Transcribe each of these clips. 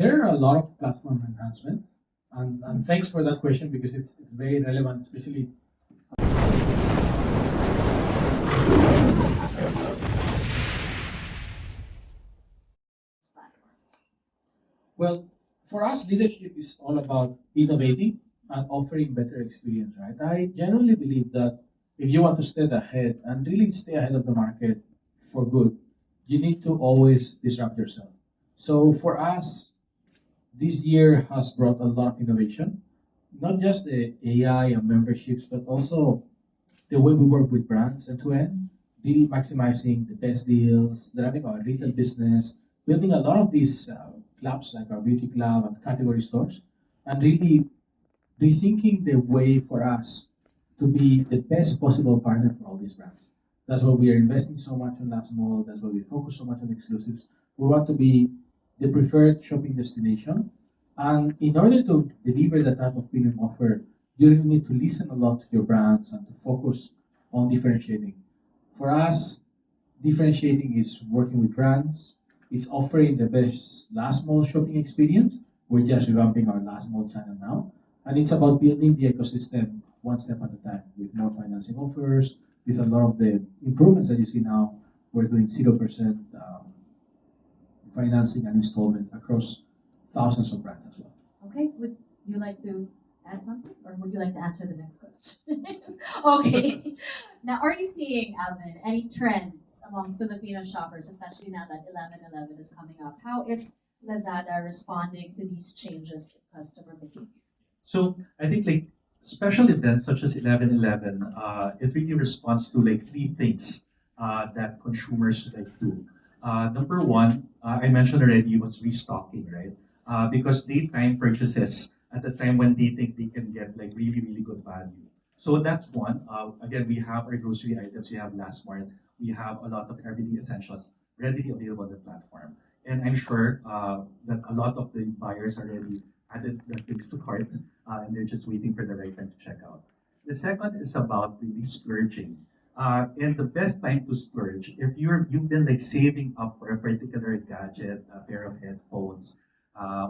There are a lot of platform enhancements, and thanks for that question because it's very relevant, especially. Well, for us, leadership is all about innovating and offering better experience, right? I genuinely believe that if you want to stay ahead and really stay ahead of the market for good, you need to always disrupt yourself. So for us, this year has brought a lot of innovation, not just the AI and memberships, but also the way we work with brands end to end, really maximizing the best deals, driving our retail business, building a lot of these clubs like our beauty club and category stores, and really rethinking the way for us to be the best possible partner for all these brands. That's why we are investing so much on last mall. That's why we focus so much on exclusives. We want to be the preferred shopping destination. And in order to deliver that type of premium offer, you really need to listen a lot to your brands and to focus on differentiating. For us, differentiating is working with brands. It's offering the best last mall shopping experience. We're just revamping our last mall channel now. And it's about building the ecosystem one step at a time with more financing offers, with a lot of the improvements that you see now. We're doing 0% financing and installment across thousands of brands as well. Okay, would you like to add something, or would you like to answer the next question? Okay. Now, are you seeing, Alvin, any trends among Filipino shoppers, especially now that 11/11 is coming up? How is Lazada responding to these changes in customer behavior? So I think like special events such as 11/11, it really responds to like three things that consumers like do. Number one, I mentioned already was restocking, right? Because they time purchases at the time when they think they can get like really good value. So that's one. Again, we have our grocery items, we have last mart, we have a lot of everyday essentials readily available on the platform. And I'm sure that a lot of the buyers already added the things to cart and they're just waiting for the right time to check out. The second is about really splurging. And the best time to splurge, if you've been like saving up for a particular gadget, a pair of headphones,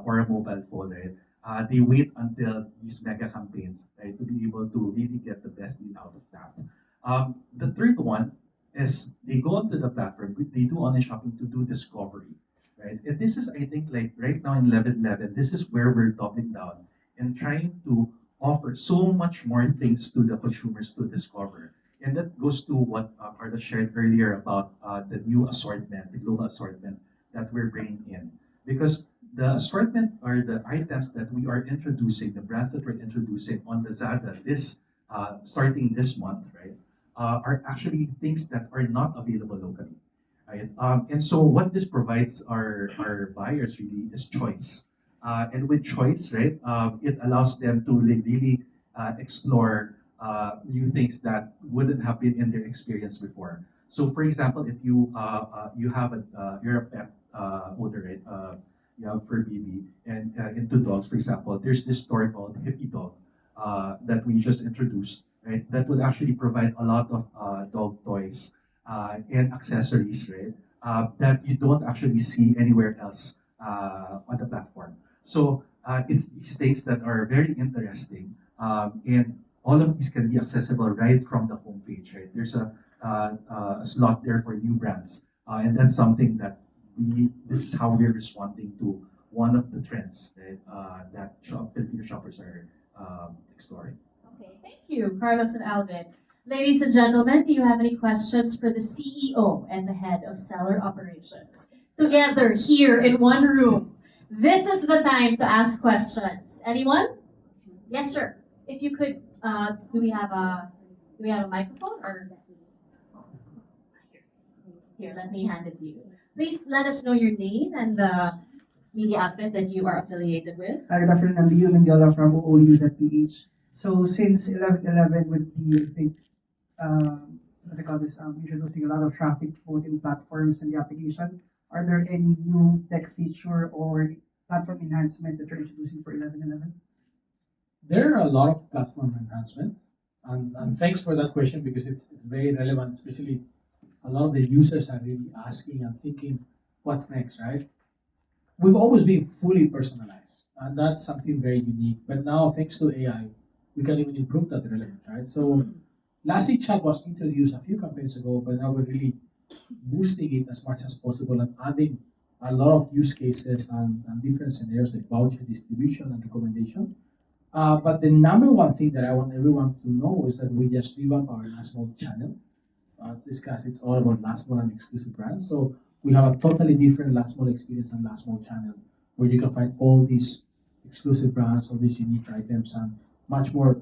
or a mobile phone, right? They wait until these mega campaigns, right, to be able to really get the best deal out of that. The third one is they go onto the platform, they do online shopping to do discovery, right? And this is, I think, like right now in 11/11, this is where we're doubling down and trying to offer so much more things to the consumers to discover. And that goes to what Carla shared earlier about the new assortment, the global assortment that we're bringing in. Because the assortment or the items that we are introducing, the brands that we're introducing on Lazada this starting this month, right, are actually things that are not available locally, right? And so what this provides our buyers really is choice. And with choice, right, it allows them to really explore new things that wouldn't have been in their experience before. So, for example, if you have you're a pet owner, right? You have fur baby and into dogs, for example, there's this store called Hippie Dog that we just introduced, right? That would actually provide a lot of dog toys and accessories, right? That you don't actually see anywhere else on the platform. So it's these things that are very interesting, and all of these can be accessible right from the homepage, right? There's a slot there for new brands, and that's something that this is how we're responding to one of the trends that Filipino shoppers are exploring. Okay, thank you, Carlos and Alvin. Ladies and gentlemen, do you have any questions for the CEO and the head of seller operations? Together here in one room. This is the time to ask questions. Anyone? Yes, sir. If you could, do we have a microphone or? Here, let me hand it to you. Please let us know your name and the media outfit that you are affiliated with. Good afternoon, I'm Leo Mendiola from OOU.ph. So since 11/11 with the, I think, what they call this, introducing a lot of traffic both in platforms and the application, are there any new tech feature or platform enhancement that you're introducing for 11/11? There are a lot of platform enhancements, and thanks for that question because it's very relevant, especially a lot of the users are really asking and thinking, what's next, right? we've always been fully personalized, and that's something very unique. But now, thanks to AI, we can even improve that relevance, right? So, Lassie Chat was introduced a few campaigns ago, but now we're really boosting it as much as possible and adding a lot of use cases and different scenarios like voucher distribution and recommendation. But the number one thing that I want everyone to know is that we just revamped our last mall channel. As discussed, it's all about last mall and exclusive brands. So we have a totally different last mall experience and last mall channel where you can find all these exclusive brands, all these unique items, and much more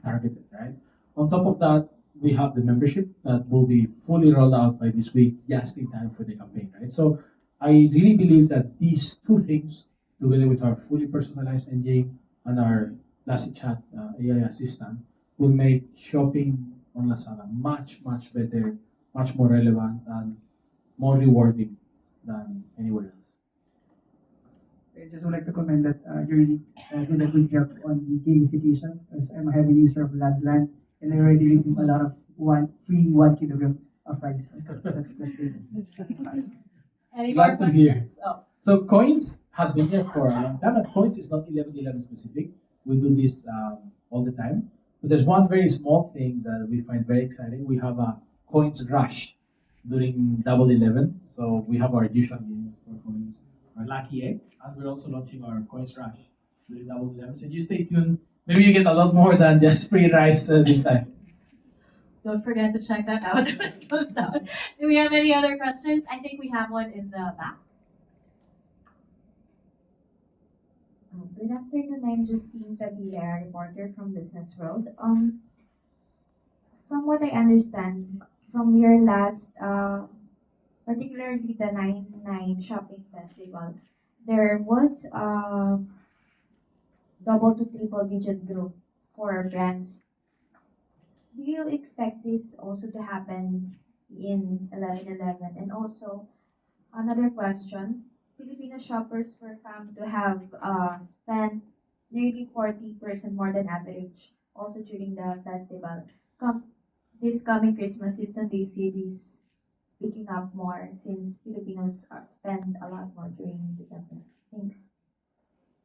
targeted, right? On top of that, we have the membership that will be fully rolled out by this week, just in time for the campaign, right? So I really believe that these two things, together with our fully personalized engine and our Lassie Chat AI assistant, will make shopping on Lazada much better, much more relevant, and more rewarding than anywhere else. I just would like to comment that you really did a good job on the gamification, because I'm a heavy user of Lazland and I already redeemed a lot of free 1 kilogram of rice. That's great. Any Glad more to hear. questions? Oh, So Coins has been here for a long time, and Coins is not 11/11 specific. We do this all the time. But there's one very small thing that we find very exciting. We have a Coins rush during Double 11. So we have our usual games for Coins, our Lucky Egg, and we're also launching our Coins rush during Double 11. So you stay tuned. Maybe you get a lot more than just free rice this time. don't forget to check that out when it comes out. Do we have any other questions? I think we have one in the back. Good afternoon. I'm Justine Tabilla, reporter from Business World. From what I understand, from your last, particularly the 9/9 shopping festival, there was double to triple digit growth for brands. Do you expect this also to happen in 11/11? And also, another question, Filipino shoppers were found to have spent nearly 40% more than average also during the festival. This coming Christmas season, do you see this picking up more since Filipinos spend a lot more during December? Thanks.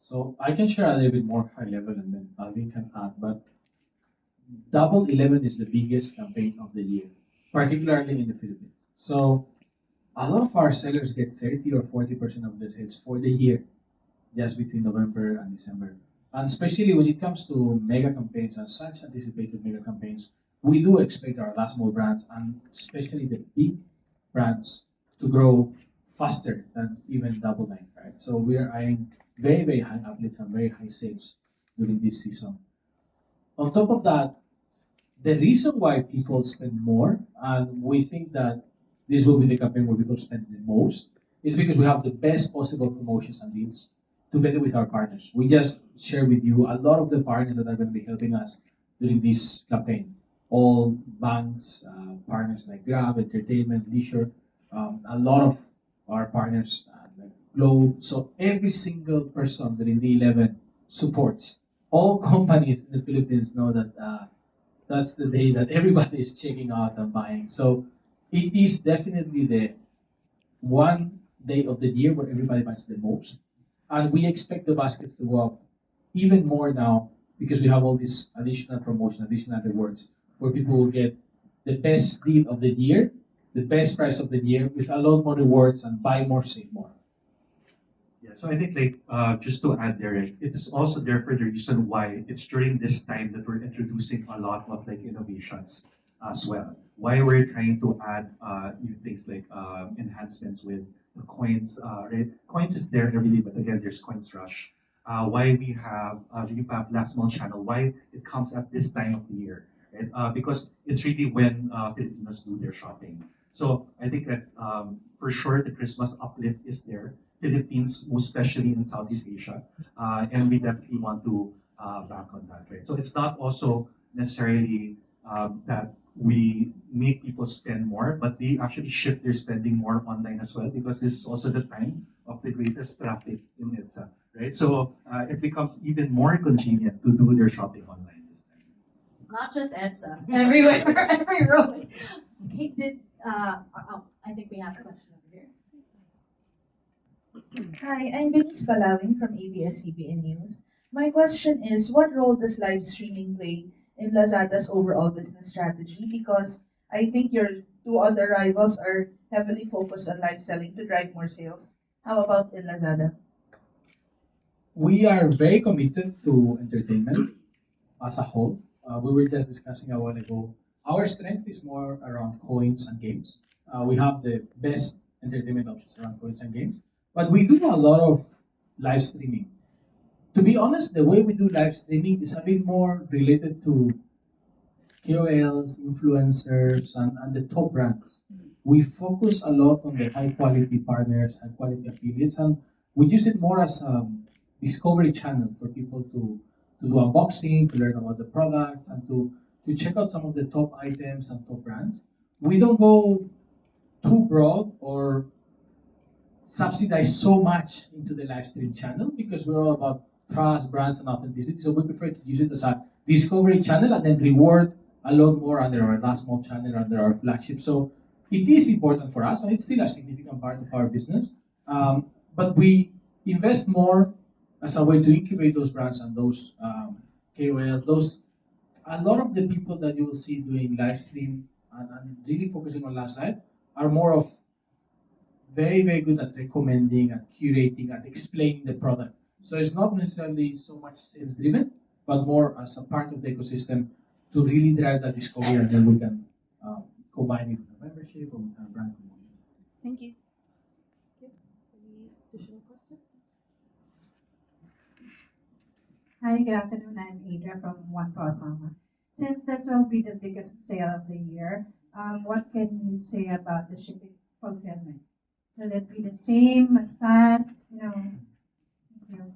So I can share a little bit more high level and then Alvin can add, but Double 11 is the biggest campaign of the year, particularly in the Philippines. So a lot of our sellers get 30 or 40% of the sales for the year, just between November and December. And especially when it comes to mega campaigns and such anticipated mega campaigns, we do expect our last mall brands and especially the big brands to grow faster than even Double 9, right? So we are eyeing very high uplifts and very high sales during this season. On top of that, the reason why people spend more, and we think that this will be the campaign where people spend the most, is because we have the best possible promotions and deals together with our partners. We just share with you a lot of the partners that are going to be helping us during this campaign. All banks, partners like Grab, Entertainment, Leisure, a lot of our partners like Globe. So every single person that in the 11 supports. All companies in the Philippines know that that's the day that everybody is checking out and buying. So it is definitely the one day of the year where everybody buys the most. And we expect the baskets to go up even more now because we have all these additional promotion, additional rewards, where people will get the best deal of the year, the best price of the year, with a lot more rewards and buy more, save more. Yeah, so I think just to add there, right, it is also there for the reason why it's during this time that we're introducing a lot of innovations as well. Why we're trying to add new things like enhancements with the coins. Right? Coins is there every day, but again, there's coins rush. Why we have last month channel. Why it comes at this time of the year, right? Because it's really when Filipinos do their shopping. So I think that for sure the Christmas uplift is there. Philippines, most especially in Southeast Asia, and we definitely want to back on that, right? So it's not also necessarily that we make people spend more, but they actually shift their spending more online as well because this is also the time of the greatest traffic in EDSA, right? So it becomes even more convenient to do their shopping online this time. Not just EDSA, everywhere, every road. Okay, I think we have a question over here. Hi, I'm Denise Balawin from ABS-CBN News. My question is, what role does live streaming play in Lazada's overall business strategy? Because I think your two other rivals are heavily focused on live selling to drive more sales. How about in Lazada? We are very committed to entertainment as a whole. We were just discussing a while ago. Our strength is more around coins and games. We have the best entertainment options around coins and games, but we do a lot of live streaming. To be honest, the way we do live streaming is a bit more related to KOLs, influencers, and the top brands. We focus a lot on the high quality partners, high quality affiliates, and we use it more as a discovery channel for people to do unboxing, to learn about the products, and to check out some of the top items and top brands. We don't go too broad or subsidize so much into the live stream channel because we're all about trust, brands, and authenticity. So we prefer to use it as a discovery channel and then reward a lot more under our last small channel, under our flagship. So it is important for us, and it's still a significant part of our business. But we invest more as a way to incubate those brands and those KOLs. Those a lot of the people that you will see doing live stream and really focusing on last live are more of very good at recommending, at curating, at explaining the product. So it's not necessarily so much sales driven, but more as a part of the ecosystem to really drive that discovery, and then we can combine it with a membership or with a brand promotion. Thank you. Any additional questions? Hi, good afternoon. I'm Adria from One Proud Mama. Since this will be the biggest sale of the year, what can you say about the shipping fulfillment? Will it be the same as fast? Thank you.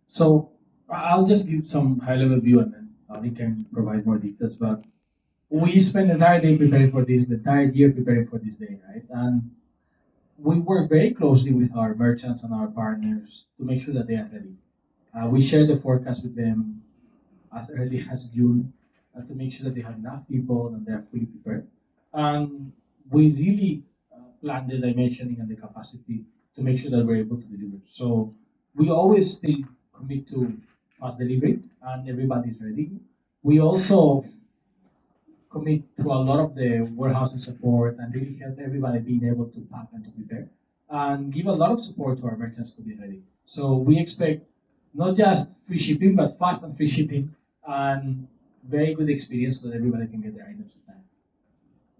So I'll just give some high level view, and then we can provide more details. But we spend the entire day preparing for this, the entire year preparing for this day, right? And we work very closely with our merchants and our partners to make sure that they are ready. We share the forecast with them as early as June to make sure that they have enough people and they're fully prepared. And we really plan the dimensioning and the capacity to make sure that we're able to deliver. So we always still commit to fast delivery and everybody's ready. We also commit to a lot of the warehousing support and really help everybody being able to pack and to prepare and give a lot of support to our merchants to be ready. So we expect not just free shipping, but fast and free shipping and very good experience so that everybody can get their items in time.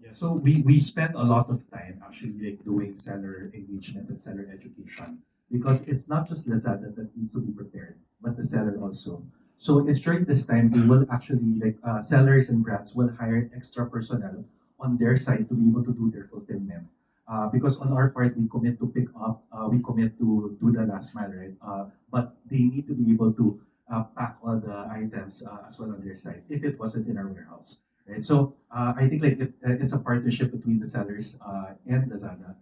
Yeah, so we spend a lot of time actually like doing seller engagement and seller education because it's not just Lazada that needs to be prepared, but the seller also. So it's during this time we will actually sellers and brands will hire extra personnel on their side to be able to do their fulfillment. Because on our part we commit to pick up, we commit to do the last mile, right? But they need to be able to pack all the items as well on their side if it wasn't in our warehouse. Right. So I think it's a partnership between the sellers and Lazada.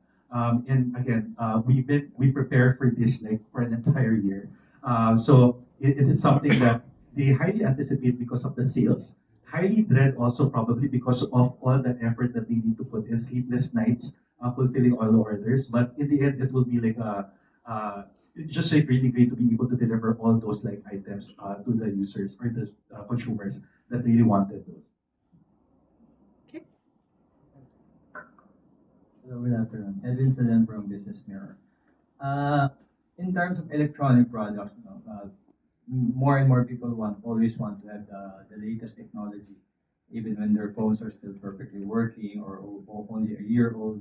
And again, we prepare for this like for an entire year. So it is something that they highly anticipate because of the sales. Highly dread also probably because of all the effort that they need to put in, sleepless nights, fulfilling all the orders. But in the end, it will be like it's just like really great to be able to deliver all those like items to the users or the consumers that really wanted those. Hello, good afternoon. Edwin Salan from Business Mirror. In terms of electronic products, more and more people always want to have the latest technology, even when their phones are still perfectly working or only a year old.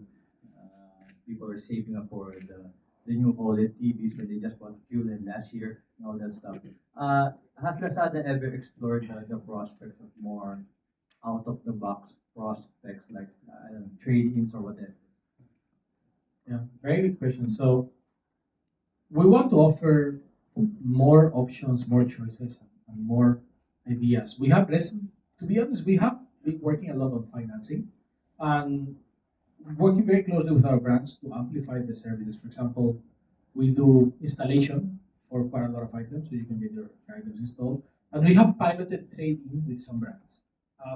People are saving up for the new OLED TVs when they just bought QLED last year and all that stuff. Has Lazada ever explored the prospects of more out of the box prospects like trade-ins or whatever? Yeah, very good question. So we want to offer more options, more choices, and more ideas. We have recent, to be honest, we have been working a lot on financing and working very closely with our brands to amplify the services. For example, we do installation for quite a lot of items, so you can get your items installed. And we have piloted trade-in with some brands,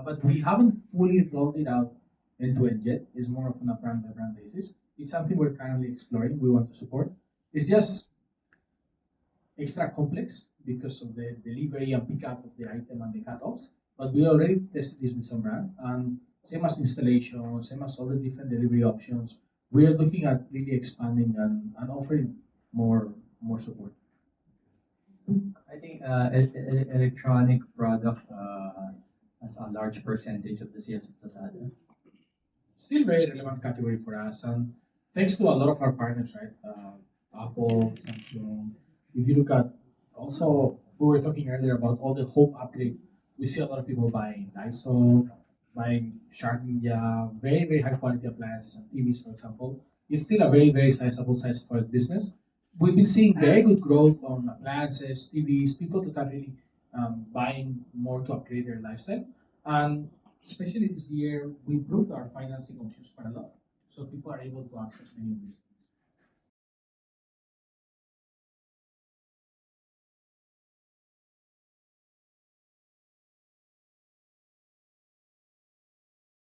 but we haven't fully rolled it out end to end yet. It's more of on a brand by brand basis. It's something we're currently exploring. We want to support. It's just extra complex because of the delivery and pickup of the item and the cutoffs. But we already tested this with some brand, and same as installation, same as all the different delivery options, we are looking at really expanding and offering more support. I think electronic products has a large percentage of the sales of Lazada. Still very relevant category for us, and thanks to a lot of our partners, right? Apple, Samsung. If you look at also, we were talking earlier about all the home upgrade. We see a lot of people buying Daiso, buying Shark Media, very high quality appliances and TVs, for example. It's still a very sizable size for the business. We've been seeing very good growth on appliances, TVs, people that are really buying more to upgrade their lifestyle. And especially this year, we improved our financing options quite a lot. So people are able to access many of these.